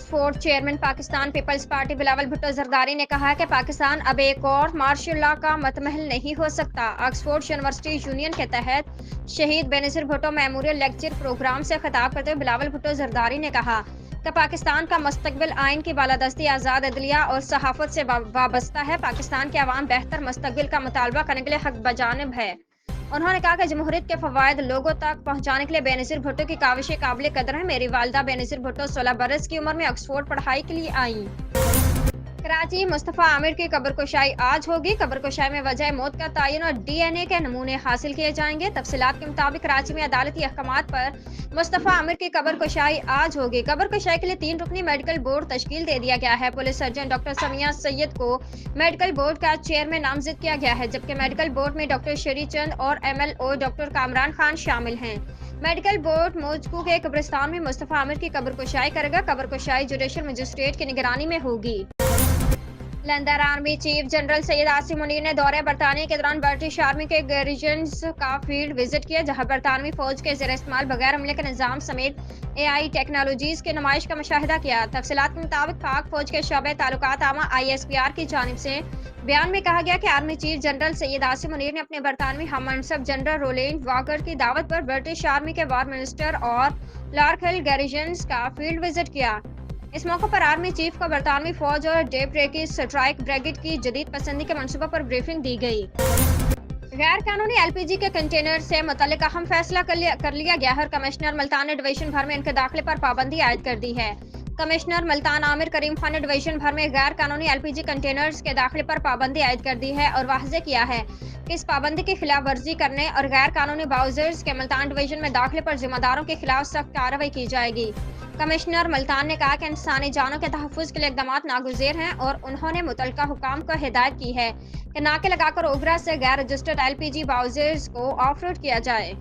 Oxford chairman Pakistan peoples party Bilawal Bhutto Zardari ने कहा है कि पाकिस्तान अब एक और मार्शल लॉ का मतमहल नहीं हो सकता। ऑक्सफोर्ड यूनिवर्सिटी यूनियन के तहत शहीद Benazir Bhutto memorial lecture program से खिताब करते हुए बिलावल भुट्टो जरदारी ने कहा कि पाकिस्तान का मुस्तकबिल आइन की बालादस्ती, आज़ाद अदलिया और सहाफत से वाबस्ता है। पाकिस्तान के अवाम बेहतर मुस्तकबिल का मुतालबा करने के लिए हक बजानिब है। उन्होंने कहा कि जमहूरियत के फवायद लोगों तक पहुंचाने के लिए बेनज़ीर भुट्टो की काविशें काबिल कदर हैं। मेरी वालिदा बेनज़ीर भुट्टो 16 बरस की उम्र में ऑक्सफोर्ड पढ़ाई के लिए आई। कराची मुस्तफ़ा आमिर की कब्रकुशाई आज होगी। कब्रकुशाई में वजह मौत का तयन और DNA के नमूने हासिल किए जाएंगे। तफसीलात के मुताबिक कराची में अदालती अहकामात पर मुस्तफ़ा आमिर की कब्रकुशाई आज होगी। कब्रकुशाई के लिए 3 रुकनी मेडिकल बोर्ड तश्कील दे दिया गया है। Police surgeon doctor Samiya Syed को मेडिकल बोर्ड का चेयरमैन नामजद किया गया है, जबकि मेडिकल बोर्ड में डॉक्टर शेरी चंद और MLO डॉक्टर कामरान खान शामिल हैं। मेडिकल बोर्ड मौजू के कब्रिस्तान में मुस्तफ़ा आमिर की कब्रकुशाई करेगा। कब्रकुशाई जुडिशल मजिस्ट्रेट की निगरानी में होगी। London army chief general Syed Asim Munir ने दौरे बरतानिया के दौरान ब्रिटिश आर्मी के गैरिजन्स का फील्ड विजिट किया, जहां बरतानवी फौज के ज़ेर इस्तेमाल बगैर हमले के निज़ाम समेत AI टेक्नोलॉजीज की नुमाइश का मुशाहिदा किया। तफसीलात के मुताबिक पाक फौज के शोबे ताल्लुकात आमा ISPR की जानिब से बयान में कहा गया कि army chief general Syed Asim Munir ने अपने बरतानवी हम मनसब जनरल रोलैंड वॉकर की दावत पर ब्रिटिश आर्मी के वार मिनिस्टर और लार्क हिल गैरिजन्स का फील्ड विजिट किया। इस मौके पर आर्मी चीफ को बरतानवी फौज और डेब्रेकी स्ट्राइक ब्रिगेड की जदीद पसंदी के मनसूबे पर ब्रीफिंग दी गई। गैर कानूनी LPG के कंटेनर से मुतल्लिक अहम फैसला कर लिया गया है। कमिश्नर मुल्तान ने डिवीजन भर में इनके दाखिले पर पाबंदी आयद कर दी है। कमिश्नर मुल्तान आमिर करीम खान ने डिवीजन भर में गैर कानूनी LPG कंटेनर्स के दाखिले पर पाबंदी आयद कर दी है और वाज़ेह किया है कि इस पाबंदी की खिलाफ वर्जी करने और गैर कानूनी बाउजर्स के मुल्तान डिवीजन में दाखिले पर जिम्मेदारों के खिलाफ सख्त कार्रवाई की जाएगी। कमिश्नर मुल्तान ने कहा कि इंसानी जानों के तहफ़्फ़ुज़ के लिए इक़दामात नागुज़ेर हैं और उन्होंने मुतल्लिका हुकाम को हिदायत की है कि नाके लगाकर ओगरा से गैर रजिस्टर्ड LPG बाउजर्स को ऑफ रोड किया जाए।